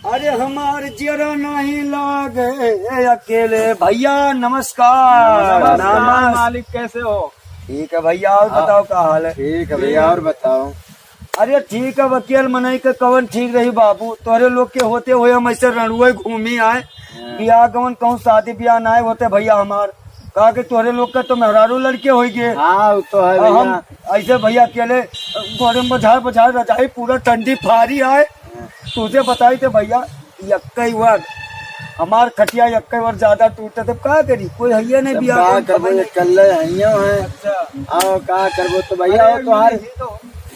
अरे हमार जरा नहीं लागे अकेले। भैया नमस्कार। नमस्कार मालिक, कैसे हो? ठीक है भैया, और बताओ क्या हाल है? ठीक है भैया, और बताओ। अरे ठीक है, वकील मनई के कवन ठीक रही बाबू। तोरे लोग के होते हुए हम ऐसे रणुए घूमी आए, बियाह कवन कहूँ शादी ब्याह ना होते भैया हमार। कहा कि तोरे लोग का तो मेहरारू लड़के हो गए। हाँ वो तो है हम भैया। ऐसे भैया अकेले घोड़े में बझार बझार रजाई पूरा ठंडी फारी आए। तुझे बताई थे भैया, यक्कई वर हमार खटिया यक्कई वर ज्यादा टूटे थे। क्या करी, कोई है नहीं बियाह क्या करबो, ये कल्ले हइयो है। आओ का करबो तो भैया, वो तो हर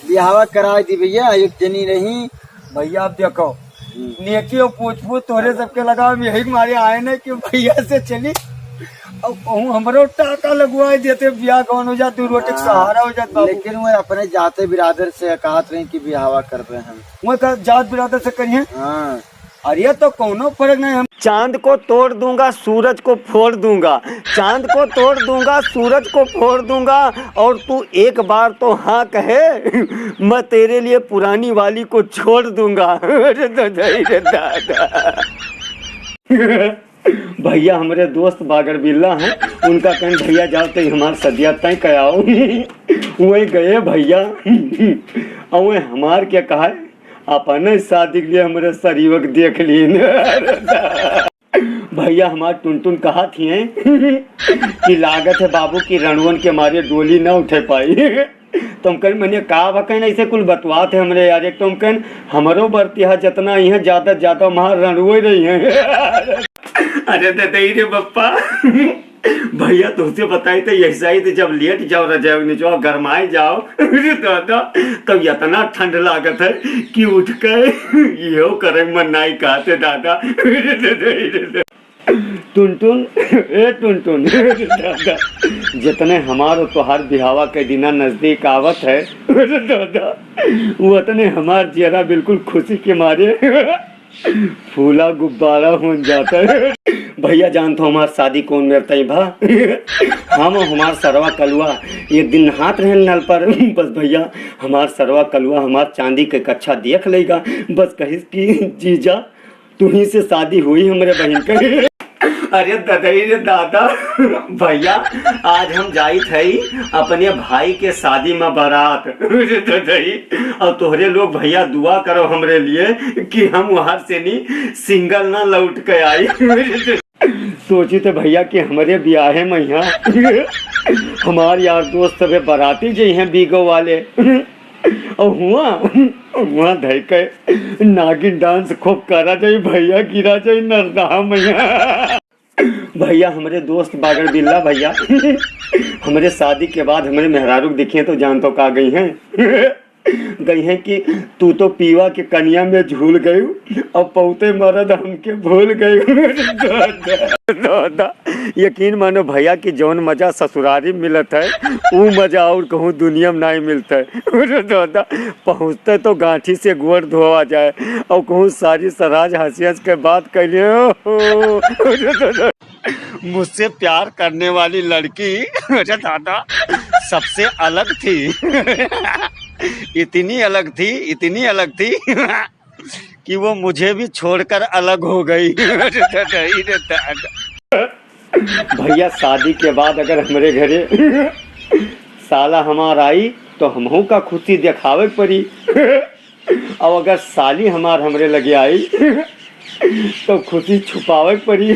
बिहावा कराई दी भैया, एक जनी रही। भैया आप देखो नेकी और पूछ पूछ तोरे सबके लगा यही मारे आए न कि भैया से चली अब कहूँ हमरो टाका लगवाए देते, ब्याह कौन हो जाती, रोटी का सहारा हो जाता। लेकिन वो अपने जाते बिरादर से कहत रही कि बिहावा कर रहे हैं। वो जात बिरादर से करिए। हाँ अरे तो कोनो फर्क नहीं। हम चांद को तोड़ दूंगा सूरज को फोड़ दूंगा, चांद को तोड़ दूंगा सूरज को फोड़ दूंगा, और तू एक बार तो हाँ कहे मैं तेरे लिए पुरानी वाली को छोड़ दूंगा। अरे रे दादा। भैया हमारे दोस्त बागर बिल्ला हैं, उनका कहन भैया जाओ तो हमारे सदिया तय कयाओ। वही गए भैया, और हमार क्या कहा है, अपने शादी के लिए हमारे शरीर देख लिए। भैया हमार टुनटुन कहा थी कि लागत है बाबू की रणवन के मारे डोली न उठे पाई। तुम कह मैंने कहा बकन ऐसे कुल बतवाते हमरे यार। एक तुम कह हमारो बरतिया जितना ही है ज्यादा ज्यादा वहां रणुए रही है। अरे रे बप्पा, भैया तुमसे बताई तो ऐसा ही तो जब लेट जाओ रजाई जाओ गरमाए जाओ दादा तब इतना ठंड लागत है कि उठ कर यो करे मन नहीं कहते दादा। टुनटुन ए टुनटुन दादा, जितने हमारो तोहार बिहावा के दिना नजदीक आवत है दादा, उतने हमार चेहरा बिल्कुल खुशी के मारे फूला गुब्बारा हो जाता है। भैया जानते हो हमार शादी कौन मेरता ही भा। हम हमार सरवा कलुआ एक दिन नहात रहे नल पर, बस भैया हमार सरवा कलुआ हमार चांदी के कच्छा देख लेगा, बस कहिस कि जीजा तू ही से शादी हुई हमारे बहन के। अरे ददई रे दादा, भैया आज हम जाई थे अपने भाई के शादी में बारात। ददई और तोहरे लोग भैया दुआ करो हमरे लिए कि हम वहां से नहीं सिंगल ना लौट के आई। सोची तो भैया कि हमारे ब्याह में यहाँ हमारे यार दोस्त सबे बाराती जी हैं बीगो वाले, और हुआ धई के नागिन डांस खूब करा जाए, भैया गिरा जाए नरदा मैया। भैया हमारे दोस्त बागर बिल्ला भैया हमारे शादी के बाद हमारे मेहरारू दिखे तो जान तो का गई हैं कि तू तो पीवा के कनिया में झूल गई और पौते मरद हमके भूल गई। दादा यकीन मानो भैया कि जौन मजा ससुरारी मिलत है वो मजा और कहूँ दुनिया में नहीं मिलता है। दादा पहुँचते तो गांठी से गोड़ धोवा जाए और कहूँ सारी सराज हंसी हंस के बात कर लिए। मुझसे प्यार करने वाली लड़की अरे दादा सबसे अलग थी। इतनी अलग थी कि वो मुझे भी छोड़कर अलग हो गई। भैया शादी के बाद अगर हमारे घरे साला हमार आई तो हमहू का खुशी दिखावे पड़ी, और अगर साली हमारे लगे आई तो खुशी छुपावे पड़ी।